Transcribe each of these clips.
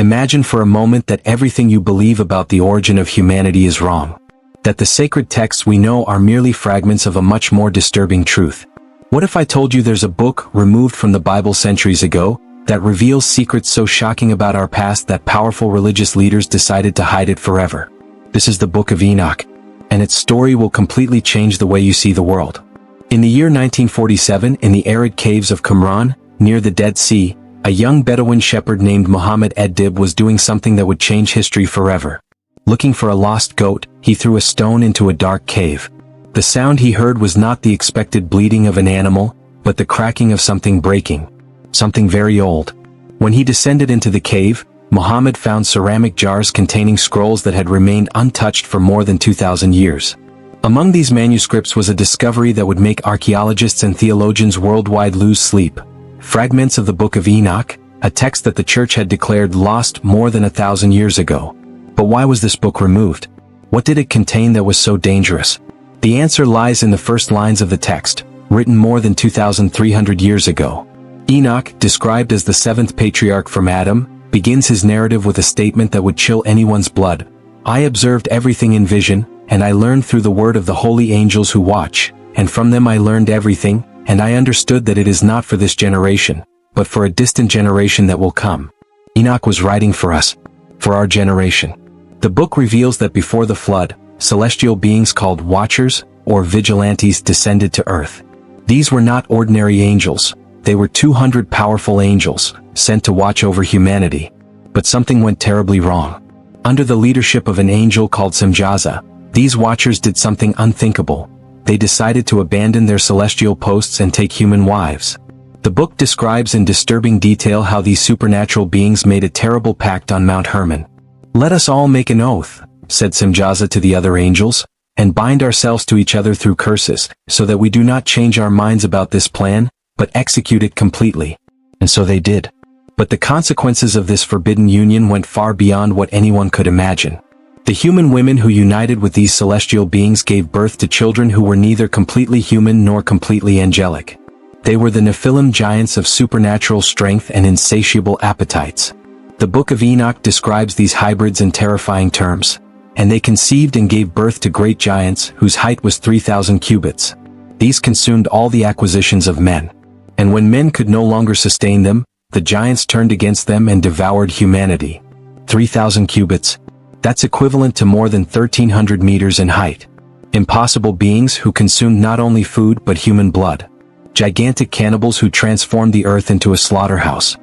Imagine for a moment that everything you believe about the origin of humanity is wrong. That the sacred texts we know are merely fragments of a much more disturbing truth. What if I told you there's a book removed from the Bible centuries ago that reveals secrets so shocking about our past that powerful religious leaders decided to hide it forever? This is the Book of Enoch, and its story will completely change the way you see the world. In the year 1947, in the arid caves of Qumran, near the Dead Sea, a young Bedouin shepherd named Muhammad Ed-Dib was doing something that would change history forever. Looking for a lost goat, he threw a stone into a dark cave. The sound he heard was not the expected bleating of an animal, but the cracking of something breaking. Something very old. When he descended into the cave, Muhammad found ceramic jars containing scrolls that had remained untouched for more than 2,000 years. Among these manuscripts was a discovery that would make archaeologists and theologians worldwide lose sleep. Fragments of the Book of Enoch, a text that the church had declared lost more than 1,000 years ago. But why was this book removed? What did it contain that was so dangerous? The answer lies in the first lines of the text, written more than 2,300 years ago. Enoch, described as the seventh patriarch from Adam, begins his narrative with a statement that would chill anyone's blood. I observed everything in vision, and I learned through the word of the holy angels who watch, and from them I learned everything, and I understood that it is not for this generation, but for a distant generation that will come. Enoch was writing for us, for our generation. The book reveals that before the flood, celestial beings called watchers, or vigilantes, descended to earth. These were not ordinary angels. They were 200 powerful angels, sent to watch over humanity. But something went terribly wrong. Under the leadership of an angel called Semjaza, these watchers did something unthinkable. They decided to abandon their celestial posts and take human wives. The book describes in disturbing detail how these supernatural beings made a terrible pact on Mount Hermon. Let us all make an oath, said Semjaza to the other angels, and bind ourselves to each other through curses, so that we do not change our minds about this plan, but execute it completely. And so they did. But the consequences of this forbidden union went far beyond what anyone could imagine. The human women who united with these celestial beings gave birth to children who were neither completely human nor completely angelic. They were the Nephilim, giants of supernatural strength and insatiable appetites. The Book of Enoch describes these hybrids in terrifying terms. And they conceived and gave birth to great giants whose height was 3,000 cubits. These consumed all the acquisitions of men. And when men could no longer sustain them, the giants turned against them and devoured humanity. 3,000 cubits. That's equivalent to more than 1,300 meters in height. Impossible beings who consumed not only food but human blood. Gigantic cannibals who transformed the earth into a slaughterhouse.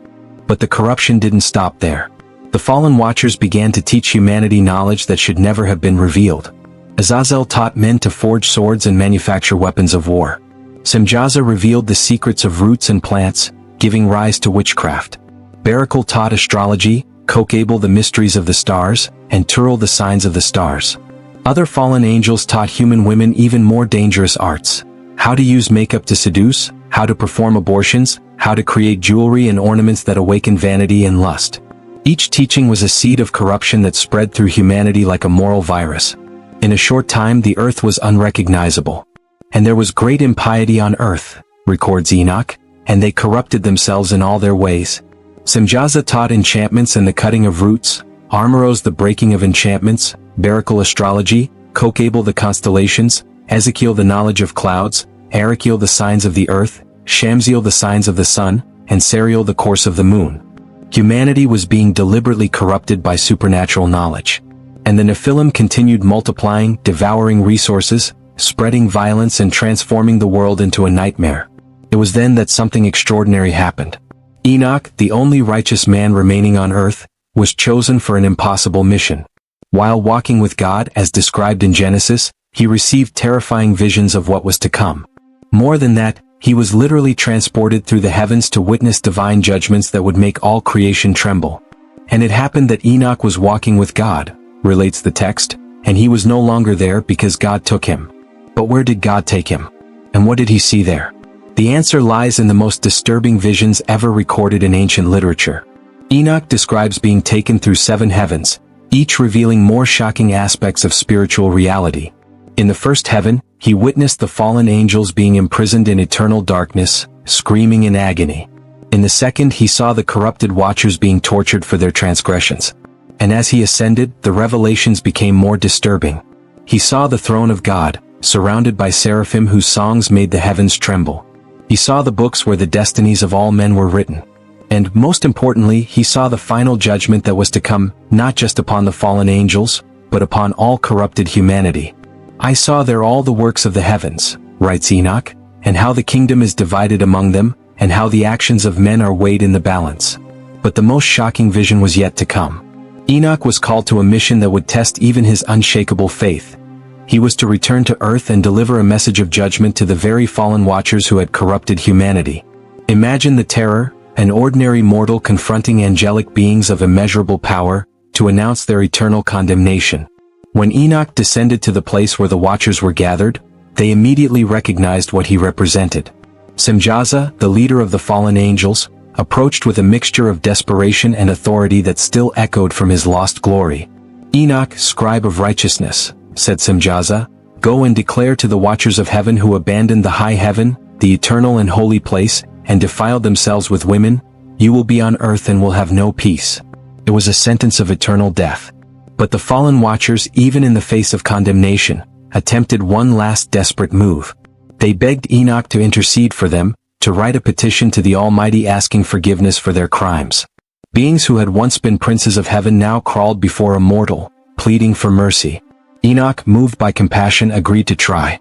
But the corruption didn't stop there. The fallen watchers began to teach humanity knowledge that should never have been revealed. Azazel taught men to forge swords and manufacture weapons of war. Semjaza revealed the secrets of roots and plants, giving rise to witchcraft. Barakal taught astrology, Kokabel the mysteries of the stars, and Turul the signs of the stars. Other fallen angels taught human women even more dangerous arts. How to use makeup to seduce, how to perform abortions, how to create jewelry and ornaments that awaken vanity and lust. Each teaching was a seed of corruption that spread through humanity like a moral virus. In a short time the earth was unrecognizable. And there was great impiety on earth, records Enoch, and they corrupted themselves in all their ways. Semjaza taught enchantments and the cutting of roots, Armoros the breaking of enchantments, Barakal astrology, Kokabel the constellations, Ezekiel the knowledge of clouds, Arakiel the signs of the earth, Shamsiel the signs of the sun, and Sariel the course of the moon. Humanity was being deliberately corrupted by supernatural knowledge. And the Nephilim continued multiplying, devouring resources, spreading violence and transforming the world into a nightmare. It was then that something extraordinary happened. Enoch, the only righteous man remaining on earth, was chosen for an impossible mission. While walking with God, as described in Genesis, he received terrifying visions of what was to come. More than that, he was literally transported through the heavens to witness divine judgments that would make all creation tremble. And it happened that Enoch was walking with God, relates the text, and he was no longer there because God took him. But where did God take him? And what did he see there? The answer lies in the most disturbing visions ever recorded in ancient literature. Enoch describes being taken through 7 heavens, each revealing more shocking aspects of spiritual reality. In the first heaven, he witnessed the fallen angels being imprisoned in eternal darkness, screaming in agony. In the second he saw the corrupted watchers being tortured for their transgressions. And as he ascended, the revelations became more disturbing. He saw the throne of God, surrounded by seraphim whose songs made the heavens tremble. He saw the books where the destinies of all men were written. And, most importantly, he saw the final judgment that was to come, not just upon the fallen angels, but upon all corrupted humanity. I saw there all the works of the heavens, writes Enoch, and how the kingdom is divided among them, and how the actions of men are weighed in the balance. But the most shocking vision was yet to come. Enoch was called to a mission that would test even his unshakable faith. He was to return to earth and deliver a message of judgment to the very fallen watchers who had corrupted humanity. Imagine the terror, an ordinary mortal confronting angelic beings of immeasurable power, to announce their eternal condemnation. When Enoch descended to the place where the watchers were gathered, they immediately recognized what he represented. Semjaza, the leader of the fallen angels, approached with a mixture of desperation and authority that still echoed from his lost glory. "Enoch, scribe of righteousness," said Semjaza, "go and declare to the watchers of heaven who abandoned the high heaven, the eternal and holy place, and defiled themselves with women, you will be on earth and will have no peace." It was a sentence of eternal death. But the fallen watchers, even in the face of condemnation, attempted one last desperate move. They begged Enoch to intercede for them, to write a petition to the Almighty asking forgiveness for their crimes. Beings who had once been princes of heaven now crawled before a mortal, pleading for mercy. Enoch, moved by compassion, agreed to try.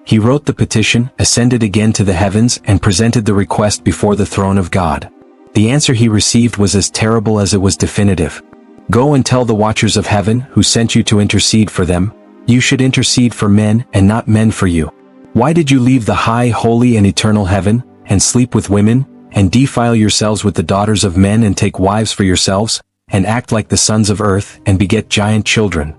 He wrote the petition, ascended again to the heavens, and presented the request before the throne of God. The answer he received was as terrible as it was definitive. "Go and tell the watchers of heaven, who sent you to intercede for them, you should intercede for men and not men for you. Why did you leave the high, holy and eternal heaven, and sleep with women, and defile yourselves with the daughters of men and take wives for yourselves, and act like the sons of earth and beget giant children?"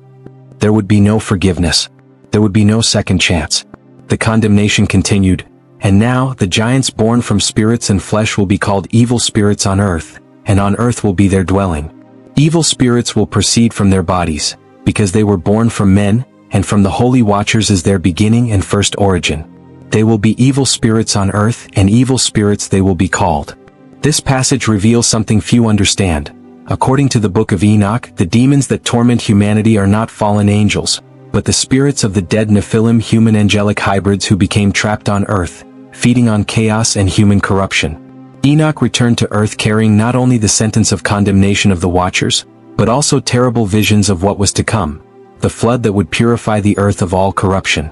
There would be no forgiveness. There would be no second chance. The condemnation continued, and now the giants born from spirits and flesh will be called evil spirits on earth, and on earth will be their dwelling. Evil spirits will proceed from their bodies, because they were born from men, and from the holy watchers is their beginning and first origin. They will be evil spirits on earth, and evil spirits they will be called. This passage reveals something few understand. According to the book of Enoch, the demons that torment humanity are not fallen angels, but the spirits of the dead Nephilim, human angelic hybrids who became trapped on earth, feeding on chaos and human corruption. Enoch returned to earth carrying not only the sentence of condemnation of the watchers, but also terrible visions of what was to come, the flood that would purify the earth of all corruption.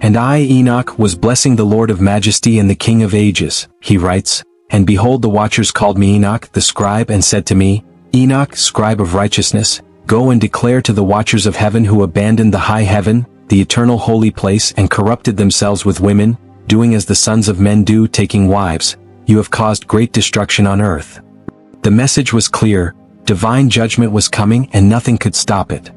"And I, Enoch, was blessing the Lord of majesty and the King of ages," he writes, "and behold the watchers called me Enoch the scribe and said to me, Enoch, scribe of righteousness, go and declare to the watchers of heaven who abandoned the high heaven, the eternal holy place and corrupted themselves with women, doing as the sons of men do, taking wives, you have caused great destruction on earth." The message was clear, divine judgment was coming and nothing could stop it.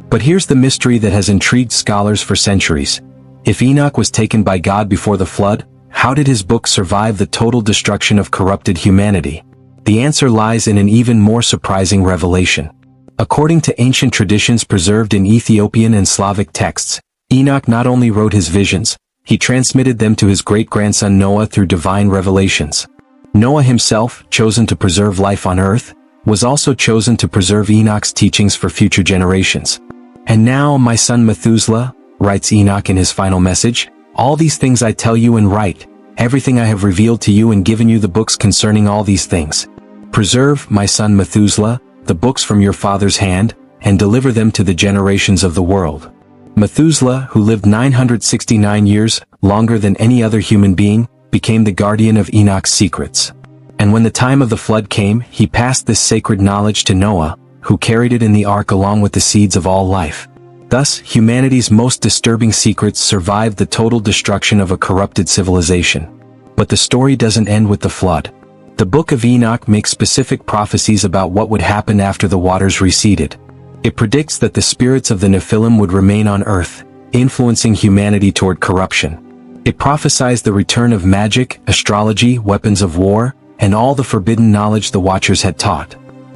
But here's the mystery that has intrigued scholars for centuries. If Enoch was taken by God before the flood, how did his book survive the total destruction of corrupted humanity? The answer lies in an even more surprising revelation. According to ancient traditions preserved in Ethiopian and Slavic texts, Enoch not only wrote his visions, he transmitted them to his great-grandson Noah through divine revelations. Noah himself, chosen to preserve life on earth, was also chosen to preserve Enoch's teachings for future generations. "And now, my son Methuselah," writes Enoch in his final message, "all these things I tell you and write, everything I have revealed to you and given you the books concerning all these things. Preserve, my son Methuselah, the books from your father's hand, and deliver them to the generations of the world." Methuselah, who lived 969 years, longer than any other human being, became the guardian of Enoch's secrets. And when the time of the flood came, he passed this sacred knowledge to Noah, who carried it in the ark along with the seeds of all life. Thus, humanity's most disturbing secrets survived the total destruction of a corrupted civilization. But the story doesn't end with the flood. The book of Enoch makes specific prophecies about what would happen after the waters receded. It predicts that the spirits of the Nephilim would remain on earth, influencing humanity toward corruption. It prophesies the return of magic, astrology, weapons of war, and all the forbidden knowledge the Watchers had taught.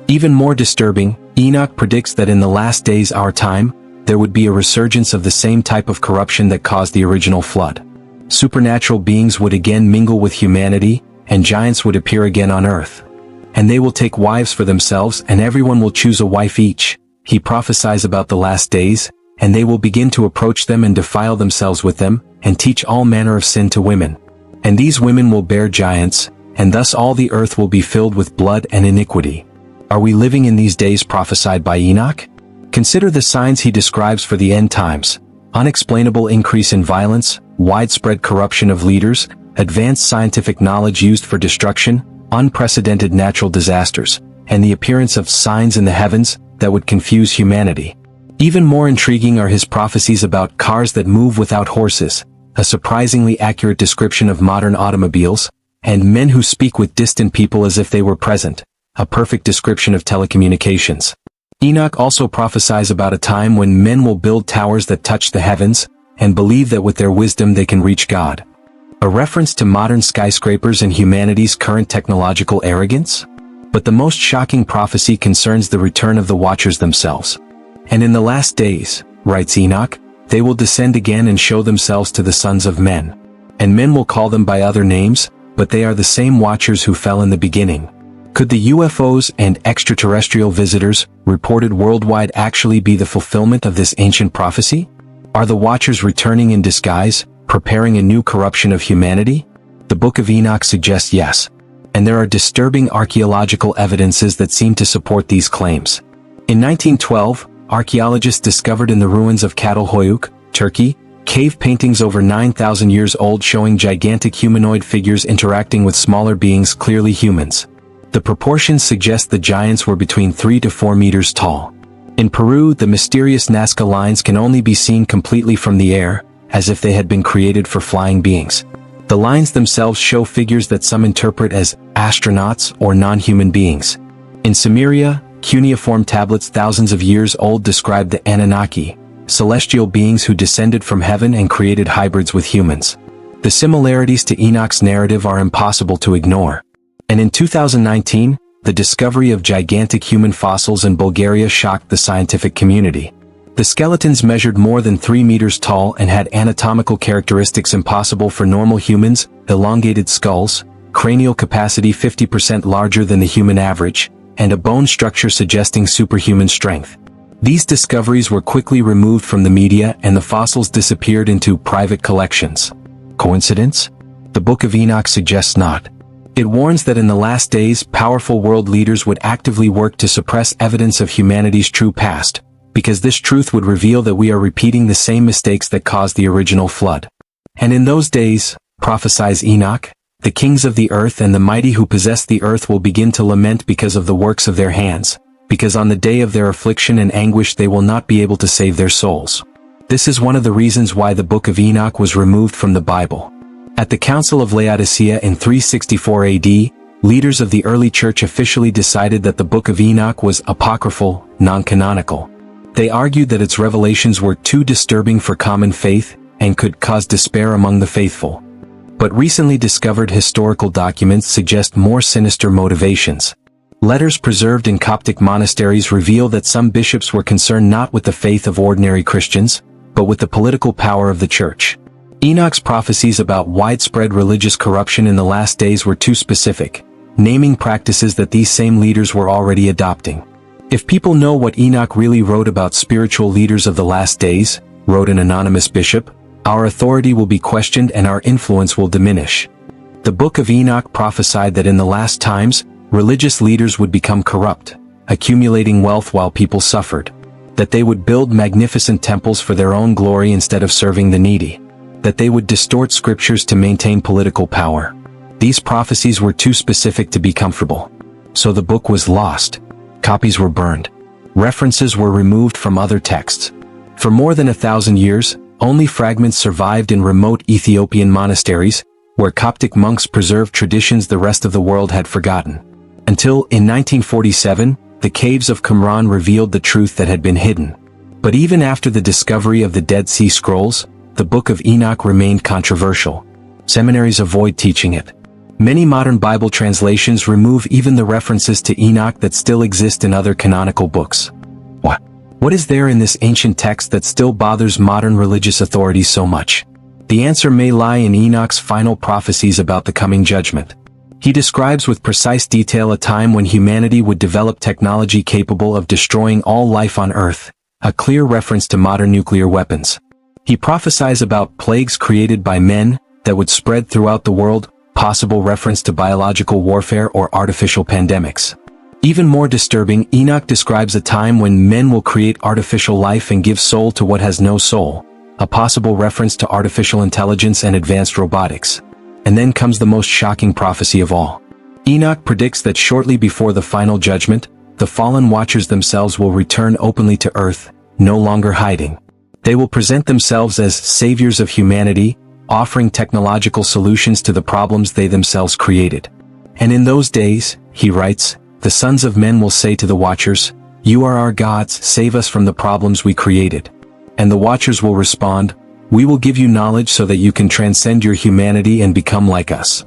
Even more disturbing, Enoch predicts that in the last days, our time, there would be a resurgence of the same type of corruption that caused the original flood. Supernatural beings would again mingle with humanity, and giants would appear again on earth. And they will take wives for themselves, and everyone will choose a wife each. He prophesies about the last days, and they will begin to approach them and defile themselves with them, and teach all manner of sin to women. And these women will bear giants, and thus all the earth will be filled with blood and iniquity. Are we living in these days prophesied by Enoch? Consider the signs he describes for the end times: unexplainable increase in violence, widespread corruption of leaders, advanced scientific knowledge used for destruction, unprecedented natural disasters, and the appearance of signs in the heavens that would confuse humanity. Even more intriguing are his prophecies about cars that move without horses, a surprisingly accurate description of modern automobiles, and men who speak with distant people as if they were present, a perfect description of telecommunications. Enoch also prophesies about a time when men will build towers that touch the heavens, and believe that with their wisdom they can reach God. A reference to modern skyscrapers and humanity's current technological arrogance? But the most shocking prophecy concerns the return of the Watchers themselves. And in the last days, writes Enoch, they will descend again and show themselves to the sons of men. And men will call them by other names, but they are the same Watchers who fell in the beginning. Could the UFOs and extraterrestrial visitors reported worldwide actually be the fulfillment of this ancient prophecy? Are the Watchers returning in disguise, preparing a new corruption of humanity? The Book of Enoch suggests yes. And there are disturbing archaeological evidences that seem to support these claims. In 1912, archaeologists discovered in the ruins of Çatalhöyük, Turkey, cave paintings over 9,000 years old showing gigantic humanoid figures interacting with smaller beings, clearly humans. The proportions suggest the giants were between 3 to 4 meters tall. In Peru, the mysterious Nazca lines can only be seen completely from the air, as if they had been created for flying beings. The lines themselves show figures that some interpret as astronauts or non-human beings. In Sumeria, cuneiform tablets thousands of years old describe the Anunnaki, celestial beings who descended from heaven and created hybrids with humans. The similarities to Enoch's narrative are impossible to ignore. And in 2019, the discovery of gigantic human fossils in Bulgaria shocked the scientific community. The skeletons measured more than 3 meters tall and had anatomical characteristics impossible for normal humans: elongated skulls, cranial capacity 50% larger than the human average, and a bone structure suggesting superhuman strength. These discoveries were quickly removed from the media and the fossils disappeared into private collections. Coincidence? The Book of Enoch suggests not. It warns that in the last days, powerful world leaders would actively work to suppress evidence of humanity's true past, because this truth would reveal that we are repeating the same mistakes that caused the original flood. And in those days, prophesies Enoch, the kings of the earth and the mighty who possess the earth will begin to lament because of the works of their hands, because on the day of their affliction and anguish they will not be able to save their souls. This is one of the reasons why the Book of Enoch was removed from the Bible. At the Council of Laodicea in 364 AD, leaders of the early church officially decided that the Book of Enoch was apocryphal, non-canonical. They argued that its revelations were too disturbing for common faith and could cause despair among the faithful. But recently discovered historical documents suggest more sinister motivations. Letters preserved in Coptic monasteries reveal that some bishops were concerned not with the faith of ordinary Christians, but with the political power of the church. Enoch's prophecies about widespread religious corruption in the last days were too specific, naming practices that these same leaders were already adopting. If people know what Enoch really wrote about spiritual leaders of the last days, wrote an anonymous bishop, our authority will be questioned and our influence will diminish. The Book of Enoch prophesied that in the last times, religious leaders would become corrupt, accumulating wealth while people suffered, that they would build magnificent temples for their own glory instead of serving the needy, that they would distort scriptures to maintain political power. These prophecies were too specific to be comfortable. So the book was lost. Copies were burned. References were removed from other texts. For more than 1,000 years, only fragments survived in remote Ethiopian monasteries, where Coptic monks preserved traditions the rest of the world had forgotten. Until, in 1947, the caves of Qumran revealed the truth that had been hidden. But even after the discovery of the Dead Sea Scrolls, the Book of Enoch remained controversial. Seminaries avoid teaching it. Many modern Bible translations remove even the references to Enoch that still exist in other canonical books. What is there in this ancient text that still bothers modern religious authorities so much? The answer may lie in Enoch's final prophecies about the coming judgment. He describes with precise detail a time when humanity would develop technology capable of destroying all life on Earth, a clear reference to modern nuclear weapons. He prophesies about plagues created by men that would spread throughout the world, possible reference to biological warfare or artificial pandemics. Even more disturbing, Enoch describes a time when men will create artificial life and give soul to what has no soul, a possible reference to artificial intelligence and advanced robotics. And then comes the most shocking prophecy of all. Enoch predicts that shortly before the final judgment, the fallen watchers themselves will return openly to Earth, no longer hiding. They will present themselves as saviors of humanity, offering technological solutions to the problems they themselves created. And in those days, he writes, the sons of men will say to the watchers, "You are our gods, save us from the problems we created." And the watchers will respond, "We will give you knowledge so that you can transcend your humanity and become like us."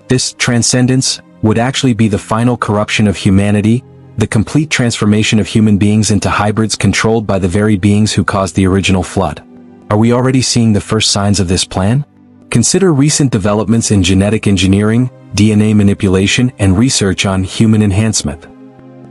This transcendence would actually be the final corruption of humanity, the complete transformation of human beings into hybrids controlled by the very beings who caused the original flood. Are we already seeing the first signs of this plan? Consider recent developments in genetic engineering, DNA manipulation, and research on human enhancement.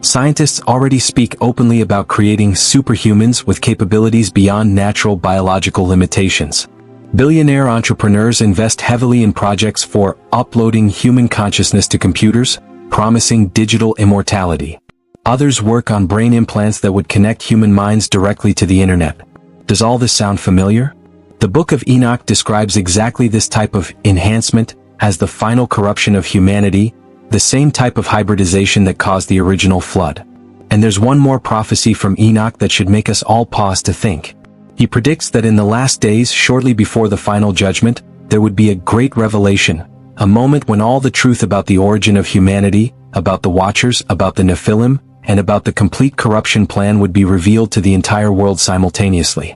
Scientists already speak openly about creating superhumans with capabilities beyond natural biological limitations. Billionaire entrepreneurs invest heavily in projects for uploading human consciousness to computers, promising digital immortality. Others work on brain implants that would connect human minds directly to the internet. Does all this sound familiar? The Book of Enoch describes exactly this type of enhancement as the final corruption of humanity, the same type of hybridization that caused the original flood. And there's one more prophecy from Enoch that should make us all pause to think. He predicts that in the last days, shortly before the final judgment, there would be a great revelation, a moment when all the truth about the origin of humanity, about the Watchers, about the Nephilim, and about the complete corruption plan would be revealed to the entire world simultaneously.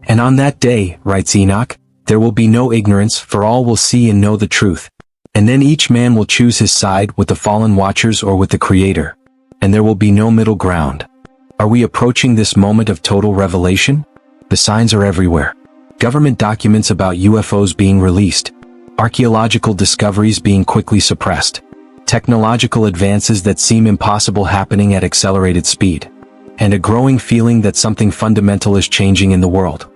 And on that day, writes Enoch, there will be no ignorance, for all will see and know the truth. And then each man will choose his side, with the fallen Watchers or with the Creator. And there will be no middle ground. Are we approaching this moment of total revelation? The signs are everywhere. Government documents about UFOs being released. Archaeological discoveries being quickly suppressed. Technological advances that seem impossible happening at accelerated speed. And a growing feeling that something fundamental is changing in the world.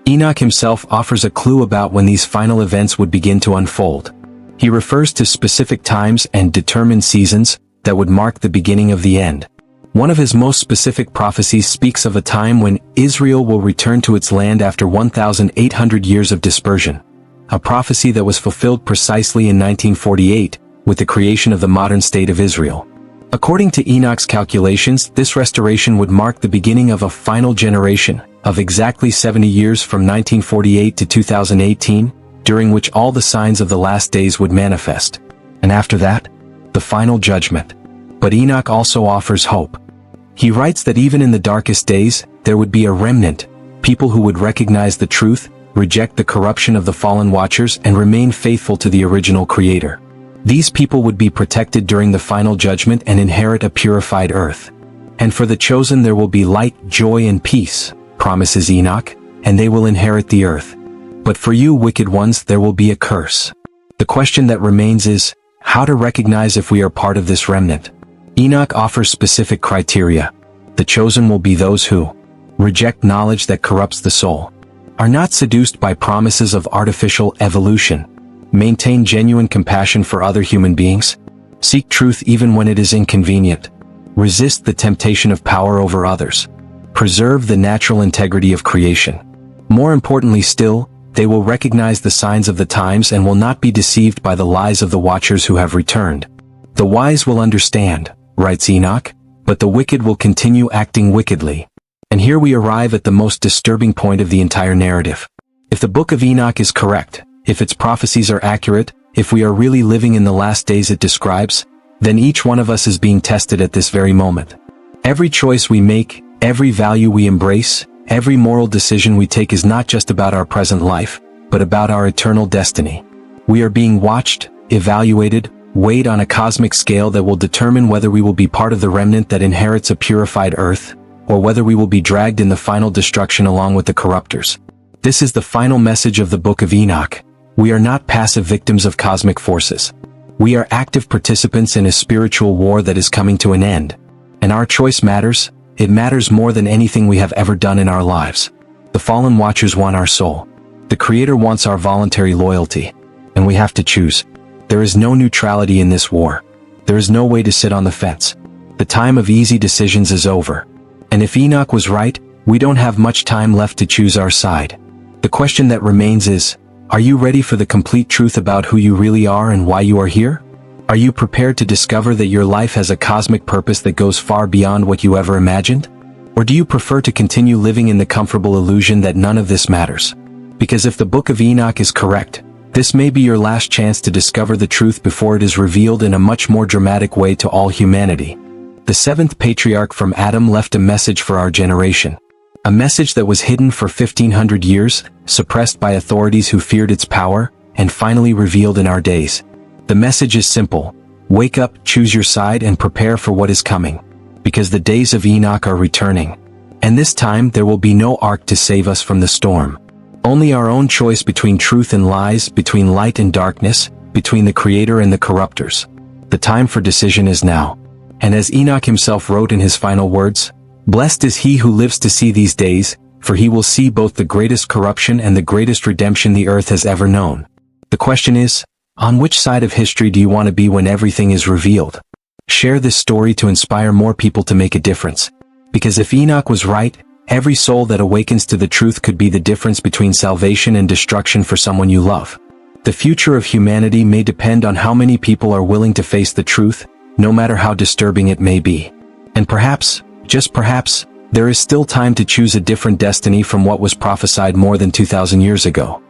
Enoch himself offers a clue about when these final events would begin to unfold. He refers to specific times and determined seasons that would mark the beginning of the end. One of his most specific prophecies speaks of a time when Israel will return to its land after 1,800 years of dispersion. A prophecy that was fulfilled precisely in 1948, with the creation of the modern state of Israel. According to Enoch's calculations, this restoration would mark the beginning of a final generation, of exactly 70 years from 1948 to 2018, during which all the signs of the last days would manifest. And after that, the final judgment. But Enoch also offers hope. He writes that even in the darkest days, there would be a remnant, people who would recognize the truth, reject the corruption of the fallen Watchers, and remain faithful to the original Creator. These people would be protected during the final judgment and inherit a purified earth. And for the chosen there will be light, joy, and peace, promises Enoch, and they will inherit the earth. But for you wicked ones there will be a curse. The question that remains is, how to recognize if we are part of this remnant? Enoch offers specific criteria. The chosen will be those who reject knowledge that corrupts the soul, are not seduced by promises of artificial evolution, maintain genuine compassion for other human beings, seek truth even when it is inconvenient, resist the temptation of power over others, preserve the natural integrity of creation. More importantly still, they will recognize the signs of the times and will not be deceived by the lies of the Watchers who have returned. The wise will understand, writes Enoch, but the wicked will continue acting wickedly. And here we arrive at the most disturbing point of the entire narrative. If the Book of Enoch is correct, if its prophecies are accurate, if we are really living in the last days it describes, then each one of us is being tested at this very moment. Every choice we make, every value we embrace, every moral decision we take is not just about our present life, but about our eternal destiny. We are being watched, evaluated, weighed on a cosmic scale that will determine whether we will be part of the remnant that inherits a purified earth, or whether we will be dragged in the final destruction along with the corruptors. This is the final message of the Book of Enoch. We are not passive victims of cosmic forces. We are active participants in a spiritual war that is coming to an end. And our choice matters. It matters more than anything we have ever done in our lives. The fallen watchers want our soul. The Creator wants our voluntary loyalty. And we have to choose. There is no neutrality in this war. There is no way to sit on the fence. The time of easy decisions is over. And if Enoch was right, we don't have much time left to choose our side. The question that remains is, are you ready for the complete truth about who you really are and why you are here? Are you prepared to discover that your life has a cosmic purpose that goes far beyond what you ever imagined? Or do you prefer to continue living in the comfortable illusion that none of this matters? Because if the Book of Enoch is correct, this may be your last chance to discover the truth before it is revealed in a much more dramatic way to all humanity. The seventh patriarch from Adam left a message for our generation. A message that was hidden for 1500 years, suppressed by authorities who feared its power, and finally revealed in our days. The message is simple. Wake up, choose your side, and prepare for what is coming. Because the days of Enoch are returning. And this time there will be no ark to save us from the storm. Only our own choice between truth and lies, between light and darkness, between the Creator and the corruptors. The time for decision is now. And as Enoch himself wrote in his final words, "Blessed is he who lives to see these days, for he will see both the greatest corruption and the greatest redemption the earth has ever known." The question is, on which side of history do you want to be when everything is revealed? Share this story to inspire more people to make a difference. Because if Enoch was right, every soul that awakens to the truth could be the difference between salvation and destruction for someone you love. The future of humanity may depend on how many people are willing to face the truth, no matter how disturbing it may be. And perhaps, just perhaps, there is still time to choose a different destiny from what was prophesied more than 2,000 years ago.